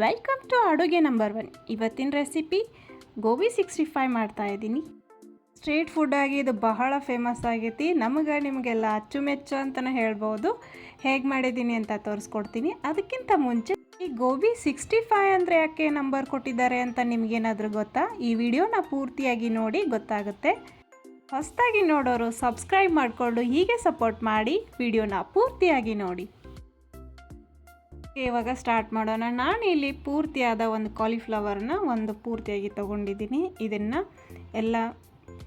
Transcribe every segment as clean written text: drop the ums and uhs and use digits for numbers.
Welcome to ಅಡುಗೆ number 1. ಇವತ್ತಿನ recipe gobi 65 ಮಾಡ್ತಾಯಿದ್ದೀನಿ. ಸ್ಟ್ರೀಟ್ ಫುಡ್ ಆಗಿ ಇದು ಬಹಳ ಫೇಮಸ್ ಆಗೈತಿ. ನಿಮಗೆಲ್ಲ ಅಚ್ಚುಮೆಚ್ಚು ಅಂತಲೇ ಹೇಳ್ಬೋದು. ಹೇಗೆ ಮಾಡಿದ್ದೀನಿ ಅಂತ ತೋರಿಸ್ಕೊಡ್ತೀನಿ. ಅದಕ್ಕಿಂತ ಮುಂಚೆ ಈ ಗೋಬಿ 65 ಅಂದರೆ ಯಾಕೆ ನಂಬರ್ ಕೊಟ್ಟಿದ್ದಾರೆ ಅಂತ ನಿಮಗೇನಾದರೂ ಗೊತ್ತಾ? ಈ ವಿಡಿಯೋನ ಪೂರ್ತಿಯಾಗಿ ನೋಡಿ ಗೊತ್ತಾಗುತ್ತೆ. ಹೊಸದಾಗಿ ನೋಡೋರು ಸಬ್ಸ್ಕ್ರೈಬ್ ಮಾಡಿಕೊಂಡು ಹೀಗೆ ಸಪೋರ್ಟ್ ಮಾಡಿ ವಿಡಿಯೋನ ಪೂರ್ತಿಯಾಗಿ ನೋಡಿ. ಇವಾಗ ಸ್ಟಾರ್ಟ್ ಮಾಡೋಣ. ನಾನು ಇಲ್ಲಿ ಪೂರ್ತಿಯಾದ ಒಂದು ಕಾಲಿಫ್ಲವರ್ನ ಪೂರ್ತಿಯಾಗಿ ತೊಗೊಂಡಿದ್ದೀನಿ. ಇದನ್ನು ಎಲ್ಲ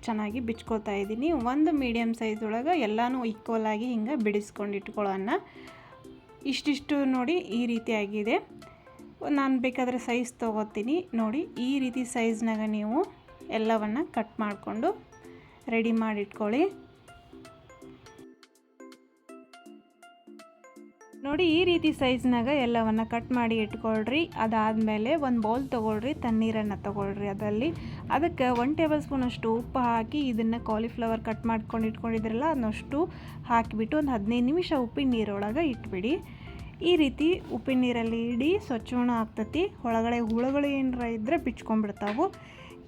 ಚೆನ್ನಾಗಿ ಬಿಚ್ಕೊಳ್ತಾ ಇದ್ದೀನಿ. ಒಂದು ಮೀಡಿಯಮ್ ಸೈಜ್ ಒಳಗೆ ಎಲ್ಲನೂ ಈಕ್ವಲಾಗಿ ಹಿಂಗೆ ಬಿಡಿಸ್ಕೊಂಡು ಇಟ್ಕೊಳ್ಳೋಣ. ಇಷ್ಟಿಷ್ಟು ನೋಡಿ ಈ ರೀತಿಯಾಗಿದೆ. ನಾನು ಬೇಕಾದರೆ ಸೈಜ್ ತೊಗೋತೀನಿ. ನೋಡಿ ಈ ರೀತಿ ಸೈಜ್ನಾಗ ನೀವು ಎಲ್ಲವನ್ನು ಕಟ್ ಮಾಡಿಕೊಂಡು ರೆಡಿ ಮಾಡಿಟ್ಕೊಳ್ಳಿ. ನೋಡಿ ಈ ರೀತಿ ಸೈಜ್ನಾಗ ಎಲ್ಲವನ್ನು ಕಟ್ ಮಾಡಿ ಇಟ್ಕೊಳ್ರಿ. ಅದಾದಮೇಲೆ ಒಂದು ಬೌಲ್ ತೊಗೊಳ್ರಿ, ತಣ್ಣೀರನ್ನು ತೊಗೊಳ್ರಿ. ಅದಕ್ಕೆ 1 ಟೇಬಲ್ ಸ್ಪೂನ್ ಅಷ್ಟು ಉಪ್ಪು ಹಾಕಿ ಇದನ್ನು ಕಾಲಿಫ್ಲವರ್ ಕಟ್ ಮಾಡ್ಕೊಂಡು ಇಟ್ಕೊಂಡಿದ್ರಲ್ಲ ಅದನ್ನಷ್ಟು ಹಾಕಿಬಿಟ್ಟು ಒಂದು 15 ನಿಮಿಷ ಉಪ್ಪಿನ ನೀರೊಳಗೆ ಇಟ್ಬಿಡಿ. ಈ ರೀತಿ ಉಪ್ಪಿನ ನೀರಲ್ಲಿ ಇಡಿ, ಸ್ವಚ್ಛವೂ ಆಗ್ತತಿ. ಒಳಗಡೆ ಹುಳುಗಳು ಏನಾರ ಇದ್ದರೆ ಬಿಚ್ಕೊಂಡ್ಬಿಡ್ತಾವೆ.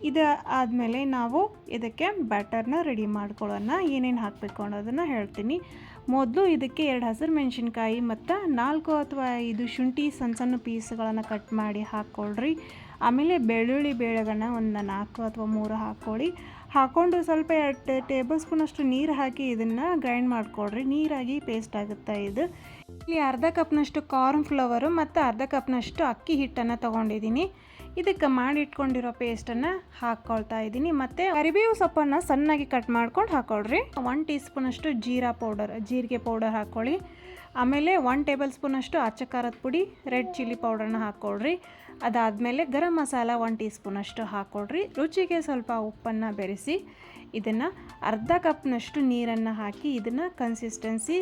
ಇದು ಆದಮೇಲೆ ನಾವು ಇದಕ್ಕೆ ಬ್ಯಾಟರ್ನ ರೆಡಿ ಮಾಡ್ಕೊಳ್ಳೋಣ. ಏನೇನು ಹಾಕಬೇಕು ಅನ್ನೋದನ್ನು ಹೇಳ್ತೀನಿ. ಮೊದಲು ಇದಕ್ಕೆ 2 ಹಸಿರು ಮೆಣಸಿನ್ಕಾಯಿ ಮತ್ತು 4 ಅಥವಾ 5 ಶುಂಠಿ ಸಣ್ಣ ಸಣ್ಣ ಪೀಸ್ಗಳನ್ನು ಕಟ್ ಮಾಡಿ ಹಾಕ್ಕೊಳ್ರಿ. ಆಮೇಲೆ ಬೆಳ್ಳುಳ್ಳಿ ಬೇಳೆಗಳನ್ನ ಒಂದು 4 ಅಥವಾ 3 ಹಾಕ್ಕೊಂಡು ಸ್ವಲ್ಪ 2 ಟೇಬಲ್ ಸ್ಪೂನಷ್ಟು ನೀರು ಹಾಕಿ ಇದನ್ನು ಗ್ರೈಂಡ್ ಮಾಡಿಕೊಡ್ರಿ. ನೀರಾಗಿ ಪೇಸ್ಟ್ ಆಗುತ್ತೆ. ಇಲ್ಲಿ ಅರ್ಧ ಕಪ್ನಷ್ಟು ಕಾರ್ನ್ ಫ್ಲವರು ಮತ್ತು ಅರ್ಧ ಕಪ್ನಷ್ಟು ಅಕ್ಕಿ ಹಿಟ್ಟನ್ನು ತೊಗೊಂಡಿದ್ದೀನಿ. ಇದಕ್ಕೆ ಮಾಡಿಟ್ಕೊಂಡಿರೋ ಪೇಸ್ಟನ್ನು ಹಾಕ್ಕೊಳ್ತಾ ಇದ್ದೀನಿ. ಮತ್ತು ಕರಿಬೇವು ಸೊಪ್ಪನ್ನು ಸಣ್ಣಾಗಿ ಕಟ್ ಮಾಡ್ಕೊಂಡು ಹಾಕ್ಕೊಳ್ರಿ. 1 ಟೀ ಸ್ಪೂನಷ್ಟು ಜೀರಿಗೆ ಪೌಡರ್ ಹಾಕ್ಕೊಳ್ಳಿ. ಆಮೇಲೆ 1 ಟೇಬಲ್ ಸ್ಪೂನಷ್ಟು ಅಚ್ಚ ಖಾರದ ಪುಡಿ, ರೆಡ್ ಚಿಲ್ಲಿ ಪೌಡರ್ನ ಹಾಕ್ಕೊಳ್ರಿ. ಅದಾದಮೇಲೆ ಗರಂ ಮಸಾಲ 1 ಟೀ ಸ್ಪೂನಷ್ಟು ಹಾಕ್ಕೊಳ್ರಿ. ರುಚಿಗೆ ಸ್ವಲ್ಪ ಉಪ್ಪನ್ನು ಬೆರೆಸಿ ಇದನ್ನು ಅರ್ಧ ಕಪ್ನಷ್ಟು ನೀರನ್ನು ಹಾಕಿ ಇದನ್ನು ಕನ್ಸಿಸ್ಟೆನ್ಸಿ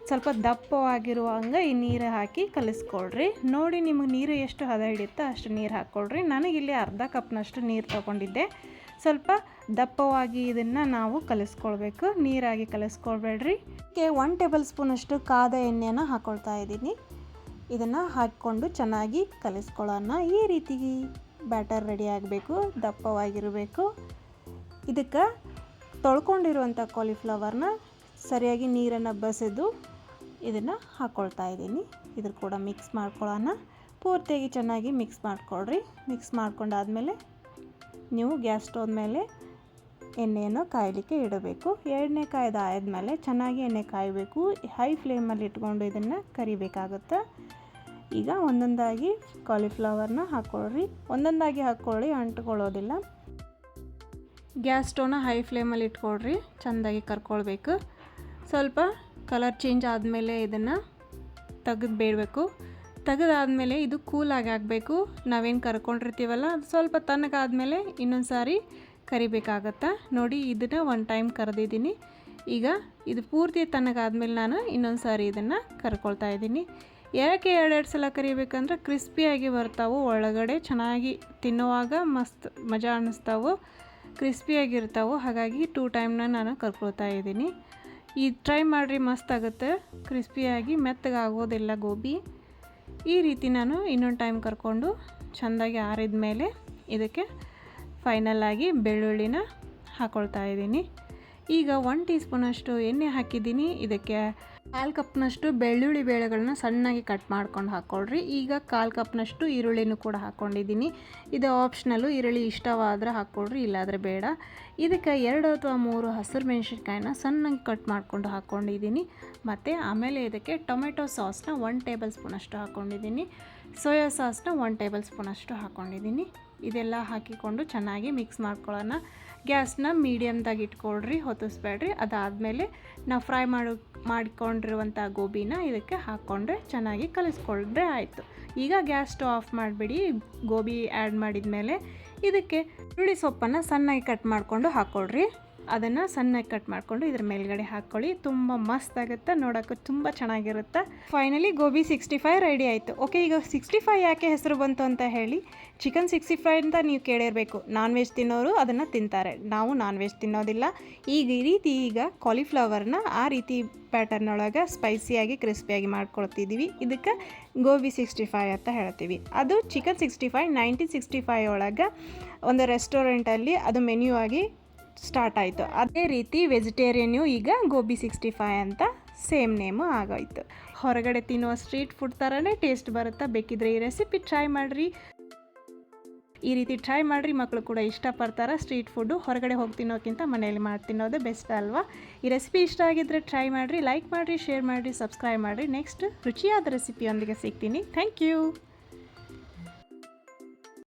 ಸ್ವಲ್ಪ ದಪ್ಪವಾಗಿರುವಂಗೆ ಈ ನೀರು ಹಾಕಿ ಕಲಿಸ್ಕೊಳ್ರಿ. ನೋಡಿ ನಿಮಗೆ ನೀರು ಎಷ್ಟು ಹದ ಹಿಡಿಯುತ್ತೋ ಅಷ್ಟು ನೀರು ಹಾಕ್ಕೊಳ್ರಿ. ನನಗಿಲ್ಲಿ ಅರ್ಧ ಕಪ್ನಷ್ಟು ನೀರು ತೊಗೊಂಡಿದ್ದೆ. ಸ್ವಲ್ಪ ದಪ್ಪವಾಗಿ ಇದನ್ನು ನಾವು ಕಲಿಸ್ಕೊಳ್ಬೇಕು, ನೀರಾಗಿ ಕಲಿಸ್ಕೊಳ್ಬೇಡ್ರಿ. ಇದಕ್ಕೆ 1 ಟೇಬಲ್ ಸ್ಪೂನಷ್ಟು ಕಾದ ಎಣ್ಣೆಯನ್ನು ಹಾಕ್ಕೊಳ್ತಾ ಇದ್ದೀನಿ. ಇದನ್ನು ಹಾಕ್ಕೊಂಡು ಚೆನ್ನಾಗಿ ಕಲಿಸ್ಕೊಳ್ಳೋಣ. ಈ ರೀತಿ ಬ್ಯಾಟರ್ ರೆಡಿ ಆಗಬೇಕು, ದಪ್ಪವಾಗಿರಬೇಕು. ಇದಕ್ಕೆ ತೊಳ್ಕೊಂಡಿರುವಂಥ ಕಾಲಿಫ್ಲವರ್ನ ಸರಿಯಾಗಿ ನೀರನ್ನು ಬಸಿದು ಇದನ್ನು ಹಾಕ್ಕೊಳ್ತಾ ಇದ್ದೀನಿ. ಇದ್ರ ಕೂಡ ಮಿಕ್ಸ್ ಮಾಡ್ಕೊಳ್ಳೋಣ. ಪೂರ್ತಿಯಾಗಿ ಚೆನ್ನಾಗಿ ಮಿಕ್ಸ್ ಮಾಡ್ಕೊಳ್ರಿ. ಮಿಕ್ಸ್ ಮಾಡ್ಕೊಂಡಾದಮೇಲೆ ನೀವು ಗ್ಯಾಸ್ ಸ್ಟವ್ ಮೇಲೆ ಎಣ್ಣೆಯನ್ನು ಕಾಯಲಿಕ್ಕೆ ಇಡಬೇಕು. ಎಣ್ಣೆ ಕಾಯ್ದಾದ್ಮೇಲೆ ಚೆನ್ನಾಗಿ ಎಣ್ಣೆ ಕಾಯಬೇಕು. ಹೈ ಫ್ಲೇಮಲ್ಲಿ ಇಟ್ಕೊಂಡು ಇದನ್ನು ಕರಿಬೇಕಾಗುತ್ತೆ. ಈಗ ಒಂದೊಂದಾಗಿ ಕಾಲಿಫ್ಲವರ್ನ ಹಾಕ್ಕೊಳ್ರಿ. ಒಂದೊಂದಾಗಿ ಹಾಕ್ಕೊಳ್ಳಿ, ಅಂಟ್ಕೊಳ್ಳೋದಿಲ್ಲ. ಗ್ಯಾಸ್ ಸ್ಟವ್ನ ಹೈ ಫ್ಲೇಮಲ್ಲಿ ಇಟ್ಕೊಳ್ರಿ. ಚೆಂದಾಗಿ ಕರ್ಕೊಳ್ಬೇಕು. ಸ್ವಲ್ಪ ಕಲರ್ ಚೇಂಜ್ ಆದಮೇಲೆ ಇದನ್ನು ತೆಗೆದುಬೇಡಬೇಕು. ತೆಗೆದಾದ್ಮೇಲೆ ಇದು ಕೂಲಾಗಿ ಆಗಬೇಕು. ನಾವೇನು ಕರ್ಕೊಂಡಿರ್ತೀವಲ್ಲ ಅದು ಸ್ವಲ್ಪ ತಣ್ಣಗಾದ್ಮೇಲೆ ಇನ್ನೊಂದು ಸಾರಿ ಕರಿಬೇಕಾಗತ್ತೆ. ನೋಡಿ ಇದನ್ನು 1 ಟೈಮ್ ಕರೆದಿದ್ದೀನಿ. ಈಗ ಇದು ಪೂರ್ತಿ ತಣ್ಣಗಾದ್ಮೇಲೆ ನಾನು ಇನ್ನೊಂದು ಸಾರಿ ಇದನ್ನು ಕರ್ಕೊಳ್ತಾ ಇದ್ದೀನಿ. ಯಾಕೆ 2 ಸಲ ಕರಿಬೇಕಂದ್ರೆ ಕ್ರಿಸ್ಪಿಯಾಗಿ ಬರ್ತಾವೆ. ಒಳಗಡೆ ಚೆನ್ನಾಗಿ ತಿನ್ನುವಾಗ ಮಸ್ತ್ ಮಜಾ ಅನ್ನಿಸ್ತಾವೆ, ಕ್ರಿಸ್ಪಿಯಾಗಿರ್ತಾವೆ. ಹಾಗಾಗಿ 2 ಟೈಮ್ನ ನಾನು ಕರ್ಕೊಳ್ತಾ ಇದ್ದೀನಿ. ಟ್ರೈ ಮಾಡಿರಿ, ಮಸ್ತ್ ಆಗುತ್ತೆ. ಕ್ರಿಸ್ಪಿಯಾಗಿ ಮೆತ್ತಗಾಗೋದಿಲ್ಲ ಗೋಬಿ. ಈ ರೀತಿ ನಾನು ಇನ್ನೊಂದು ಟೈಮ್ ಕರ್ಕೊಂಡು ಚೆಂದಾಗಿ ಆರಿದ ಮೇಲೆ ಇದಕ್ಕೆ ಫೈನಲಾಗಿ ಬೆಳ್ಳುಳ್ಳಿನ ಹಾಕ್ಕೊಳ್ತಾ ಇದ್ದೀನಿ. ಈಗ 1 ಟೀ ಸ್ಪೂನಷ್ಟು ಎಣ್ಣೆ ಹಾಕಿದ್ದೀನಿ. ಇದಕ್ಕೆ 1/4 ಕಪ್ನಷ್ಟು ಬೆಳ್ಳುಳ್ಳಿ ಬೇಳೆಗಳನ್ನ ಸಣ್ಣಾಗಿ ಕಟ್ ಮಾಡ್ಕೊಂಡು ಹಾಕ್ಕೊಳ್ರಿ. ಈಗ 1/4 ಕಪ್ನಷ್ಟು ಈರುಳ್ಳಿನೂ ಕೂಡ ಹಾಕ್ಕೊಂಡಿದ್ದೀನಿ. ಇದು ಆಪ್ಷನಲ್ಲು, ಈರುಳ್ಳಿ ಇಷ್ಟವಾದರೆ ಹಾಕ್ಕೊಳ್ರಿ, ಇಲ್ಲಾದರೆ ಬೇಡ. ಇದಕ್ಕೆ 2 ಅಥವಾ 3 ಹಸಿರು ಮೆಣಸಿನ್ಕಾಯಿನ ಸಣ್ಣಾಗಿ ಕಟ್ ಮಾಡ್ಕೊಂಡು ಹಾಕ್ಕೊಂಡಿದ್ದೀನಿ. ಮತ್ತು ಆಮೇಲೆ ಇದಕ್ಕೆ ಟೊಮೆಟೊ ಸಾಸ್ನ 1 ಟೇಬಲ್ ಸ್ಪೂನಷ್ಟು ಹಾಕ್ಕೊಂಡಿದ್ದೀನಿ. ಸೋಯಾ ಸಾಸ್ನ 1 ಟೇಬಲ್ ಸ್ಪೂನಷ್ಟು ಹಾಕ್ಕೊಂಡಿದ್ದೀನಿ. ಇದೆಲ್ಲ ಹಾಕಿಕೊಂಡು ಚೆನ್ನಾಗಿ ಮಿಕ್ಸ್ ಮಾಡ್ಕೊಳ್ಳೋಣ. ಗ್ಯಾಸ್ನ ಮೀಡಿಯಮ್ದಾಗಿ ಇಟ್ಕೊಳ್ರಿ, ಹೊತ್ತಿಸ್ಬೇಡ್ರಿ. ಅದಾದಮೇಲೆ ನಾವು ಫ್ರೈ ಮಾಡಿಕೊಂಡಿರುವಂಥ ಗೋಬಿನ ಇದಕ್ಕೆ ಹಾಕ್ಕೊಂಡ್ರೆ ಚೆನ್ನಾಗಿ ಕಲಿಸ್ಕೊಂಡ್ರೆ ಆಯಿತು. ಈಗ ಗ್ಯಾಸ್ ಸ್ಟವ್ ಆಫ್ ಮಾಡಿಬಿಡಿ. ಗೋಬಿ ಆ್ಯಡ್ ಮಾಡಿದ ಮೇಲೆ ಇದಕ್ಕೆ ಈರುಳ್ಳಿ ಸೊಪ್ಪನ್ನು ಸಣ್ಣಾಗಿ ಕಟ್ ಮಾಡಿಕೊಂಡು ಹಾಕ್ಕೊಳ್ರಿ. ಅದನ್ನು ಸಣ್ಣಗೆ ಕಟ್ ಮಾಡಿಕೊಂಡು ಇದ್ರ ಮೇಲ್ಗಡೆ ಹಾಕ್ಕೊಳ್ಳಿ. ತುಂಬ ಮಸ್ತ್ ಆಗುತ್ತೆ, ನೋಡೋಕ್ಕೂ ತುಂಬ ಚೆನ್ನಾಗಿರುತ್ತೆ. ಫೈನಲಿ ಗೋಬಿ 65 ರೆಡಿ ಆಯಿತು. ಓಕೆ, ಈಗ 65 ಯಾಕೆ ಹೆಸರು ಬಂತು ಅಂತ ಹೇಳಿ, ಚಿಕನ್ 65 ಅಂತ ನೀವು ಕೇಳಿರಬೇಕು. ನಾನ್ ವೆಜ್ ತಿನ್ನೋರು ಅದನ್ನು ತಿಂತಾರೆ, ನಾವು ನಾನ್ ವೆಜ್ ತಿನ್ನೋದಿಲ್ಲ. ಈಗ ಈ ರೀತಿ ಈಗ ಕಾಲಿಫ್ಲವರ್ನ ಆ ರೀತಿ ಪ್ಯಾಟರ್ನ್ ಒಳಗೆ ಸ್ಪೈಸಿಯಾಗಿ ಕ್ರಿಸ್ಪಿಯಾಗಿ ಮಾಡ್ಕೊಳ್ತಿದ್ದೀವಿ. ಇದಕ್ಕೆ ಗೋಬಿ 65 ಅಂತ ಹೇಳ್ತೀವಿ. ಅದು ಚಿಕನ್ 65 1965 ಒಳಗೆ ಒಂದು ರೆಸ್ಟೋರೆಂಟಲ್ಲಿ ಅದು ಮೆನ್ಯೂ ಆಗಿ ಸ್ಟಾರ್ಟ್ ಆಯಿತು. ಅದೇ ರೀತಿ ವೆಜಿಟೇರಿಯನ್ನು ಈಗ ಗೋಬಿ 65 ಅಂತ ಸೇಮ್ ನೇಮು ಆಗೋಯ್ತು. ಹೊರಗಡೆ ತಿನ್ನುವ ಸ್ಟ್ರೀಟ್ ಫುಡ್ ಥರನೇ ಟೇಸ್ಟ್ ಬರುತ್ತೆ. ಬೇಕಿದ್ರೆ ಈ ರೆಸಿಪಿ ಟ್ರೈ ಮಾಡಿರಿ, ಈ ರೀತಿ ಟ್ರೈ ಮಾಡಿರಿ, ಮಕ್ಕಳು ಕೂಡ ಇಷ್ಟಪಡ್ತಾರೆ. ಸ್ಟ್ರೀಟ್ ಫುಡ್ಡು ಹೊರಗಡೆ ಹೋಗಿ ತಿನ್ನೋಕ್ಕಿಂತ ಮನೆಯಲ್ಲಿ ಮಾಡಿ ತಿನ್ನೋದೇ ಬೆಸ್ಟ್ ಅಲ್ವಾ. ಈ ರೆಸಿಪಿ ಇಷ್ಟ ಆಗಿದ್ದರೆ ಟ್ರೈ ಮಾಡಿರಿ, ಲೈಕ್ ಮಾಡಿರಿ, ಶೇರ್ ಮಾಡಿರಿ, ಸಬ್ಸ್ಕ್ರೈಬ್ ಮಾಡಿರಿ. ನೆಕ್ಸ್ಟ್ ರುಚಿಯಾದ ರೆಸಿಪಿಯೊಂದಿಗೆ ಸಿಗ್ತೀನಿ. Thank you.